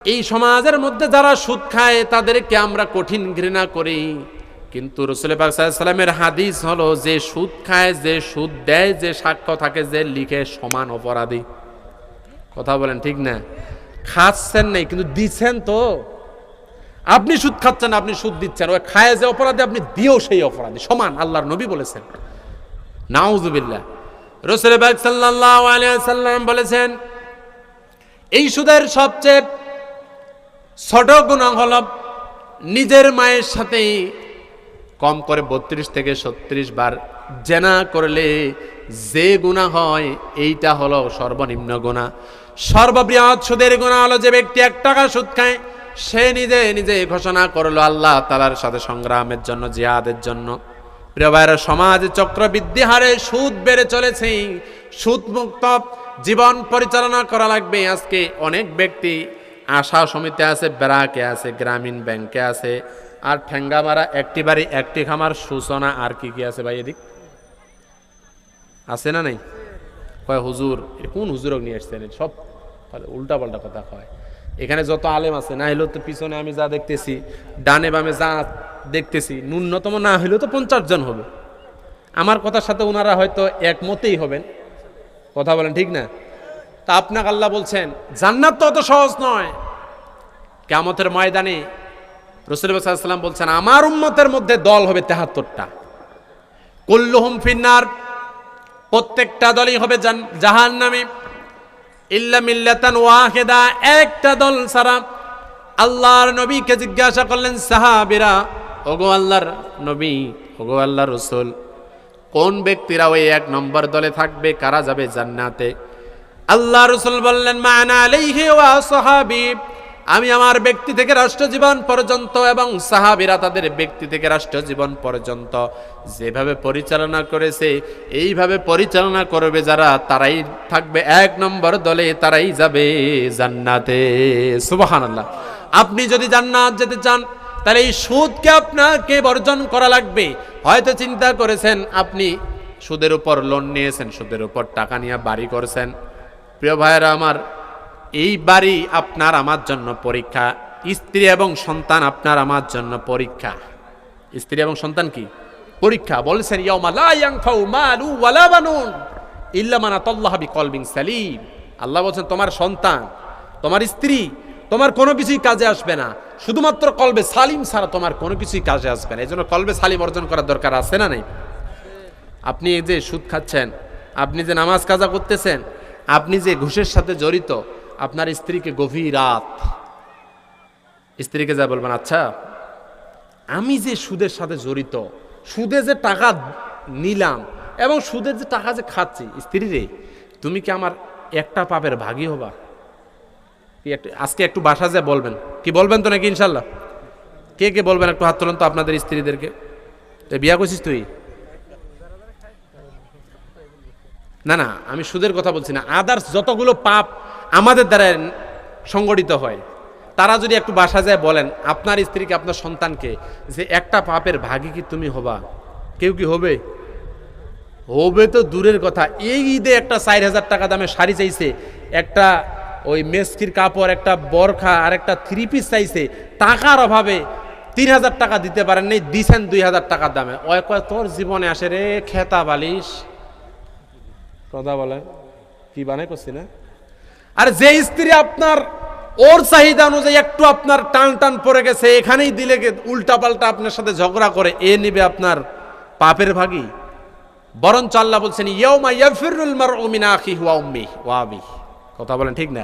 এই সমাজের মধ্যে যারা সুদ খায় তাদেরকে আমরা কঠিন ঘৃণা করি, কিন্তু রাসূল পাক সাল্লাল্লাহু আলাইহি ওয়াসাল্লামের হাদিস হলো যে সুদ খায়, যে সুদ দেয়, যে সাক্ষ্য থাকে, যে লিখে সমান অপরাধী। কথা বলেন ঠিক না? খাচ্ছেন নাই কিন্তু দিচ্ছেন তো। আপনি সুদ খাচ্ছেন, আপনি সুদ দিচ্ছেন, ওই খায় যে অপরাধী আপনি দিয়েও সেই অপরাধী সমান। আল্লাহর নবী বলেছেন, নাউযুবিল্লাহ। রাসূল পাক সাল্লাল্লাহু আলাইহি ওয়াসাল্লাম বলেছেন এই সুদের সবচেয়ে ছোট গুনাহ হলো নিজের মায়ের সাথে কম করে 32 থেকে 36 বার জেনা করলে যে গুনাহ হয় এইটা হলো সর্বনিম্ন গুনাহ। সর্ববৃহৎ সুদের গুনাহ হলো যে ব্যক্তি 1 টাকা সুদ খায় সে নিজে নিজে ঘোষণা করলো আল্লাহ তাআলার সাথে সংগ্রামের জন্য, জিহাদের জন্য। প্রিয় ভাইরা, সমাজ চক্রবৃদ্ধি হারে সুদ বেড়ে চলেছে। সুদ মুক্ত জীবন পরিচালনা করা লাগবে। আজকে অনেক ব্যক্তি আশা সমিতি আছে, ব্রাকে আছে, গ্রামীণ ব্যাংকে আছে, আর ঠেঙ্গা মারা একটি বাড়ি একটি খামার সূচনা, আর কি কি আছে ভাই এদিক আছে না নাই? কয় হুজুর, কোন হুজুর নিয়ে আসছেন? সব উল্টা পাল্টা কথা কয়। এখানে যত আলেম আছে না হইলেও তো পিছনে আমি যা দেখতেছি, ডানে বামে যা দেখতেছি, ন্যূনতম না হইলেও তো 50 জন হবে। আমার কথার সাথে ওনারা হয়তো একমতেই হবেন। কথা বলেন ঠিক না? তা আপনাকে আল্লাহ বলছেন জান্নাত তো অত সহজ নয়। কিয়ামতের ময়দানে রাসূল সাল্লাল্লাহু আলাইহি ওয়াসাল্লাম বলছেন আমার উম্মতের মধ্যে দল হবে 73টা। কুল্লুহুম ফিন্নার, প্রত্যেকটা দলই হবে জাহান্নামী, ইল্লা মিল্লাতান ওয়াহিদা, একটা দল ছাড়া। আল্লাহর নবীকে জিজ্ঞাসা করলেন সাহাবীরা, ওগো আল্লাহর নবী, ওগো আল্লাহর রাসূল, কোন ব্যক্তিরা ওই 1 নম্বর দলে থাকবে, কারা যাবে জান্নাতে? আল্লাহ রাসূল বললেন মা আনা আলাইহি ওয়া সাহাবী, আমি আমার ব্যক্তি থেকে রাষ্ট্র জীবন পর্যন্ত এবং সাহাবীরা তাদের ব্যক্তি থেকে রাষ্ট্র জীবন পর্যন্ত যেভাবে পরিচালনা করেছে এইভাবে পরিচালনা করবে যারা, তারাই থাকবে 1 নম্বর দলে, তারাই যাবে জান্নাতে। সুবহানাল্লাহ। আপনি যদি জান্নাত যেতে চান তাহলে এই সুদকে আপনাকে বর্জন করা লাগবে। হয়তো চিন্তা করেছেন আপনি সুদের উপর লোন নিয়েছেন, সুদের উপর টাকা নিয়ে বাড়ি করছেন। প্রিয় ভাইয়েরা আমার, এই বাড়ি আপনার আমার জন্য পরীক্ষা, স্ত্রী এবং সন্তান আপনার আমার জন্য পরীক্ষা। স্ত্রী এবং সন্তান কি পরীক্ষা? বলেছেন ইয়াউমা লা ইয়ানফাউ মালু ওয়ালা বানুন ইল্লা মান আতাল্লাহু বিকলবিন সালিম। আল্লাহ বলেন তোমার সন্তান, তোমার স্ত্রী, তোমার কোনো কিছুই কাজে আসবে না, শুধুমাত্র কলবে সালিম ছাড়া তোমার কোনো কিছুই কাজে আসবে না। এই জন্য কলবে সালিম অর্জন করার দরকার আছে না নাই? আপনি এই যে সুদ খাচ্ছেন, আপনি যে নামাজ কাজা করতেছেন, আপনি যে ঘুষের সাথে জড়িত, আপনার স্ত্রীকে গভীর রাত স্ত্রীকে যা বলবেন, আচ্ছা আমি যে সুদের সাথে জড়িত, সুদে যে টাকা নিলাম এবং সুদের যে টাকা যে খাচ্ছি, স্ত্রী রে তুমি কি আমার একটা পাপের ভাগী হবা? আজকে একটু বাসা যা বলবেন, কি বলবেন তো নাকি ইনশাল্লাহ? কে কে বলবেন একটু হাত তোলেন তো আপনাদের স্ত্রীদেরকে। বিয়া করছিস তুই? না না, আমি সুদের কথা বলছি না, আদার্স যতগুলো পাপ আমাদের দ্বারা সংগঠিত হয়, তারা যদি একটু বাসা যায় বলেন আপনার স্ত্রীকে, আপনার সন্তানকে যে একটা পাপের ভাগী কি তুমি হবা? কেউ কি হবে? হবে তো দূরের কথা। এই ঈদে একটা 4000 টাকা দামে শাড়ি চাইছে, একটা ওই মেসকির কাপড়, একটা বরখা আর একটা 3 পিস চাইছে, টাকার অভাবে 3000 টাকা দিতে পারেন নাই, দিছেন 2000 টাকার দামে। ওই কয় তোর জীবনে আসে রে খেতা বালিশ। কথা বলেন কি বানাই করছি না? আর যে স্ত্রী আপনার ওর চাহিদা অনুযায়ী একটু আপনার টান টান পড়ে গেছে, এখানেই দিলে উল্টা পাল্টা আপনার সাথে ঝগড়া করে, এ নেবে আপনার পাপের ভাগী। বরঞ্চ আল্লাহ বলছেন ইয়াউমা ইয়াফিরুল মারউ মিন আখিহি ওয়া উম্মিহি ওয়া আবিহি। কথা বলেন ঠিক না?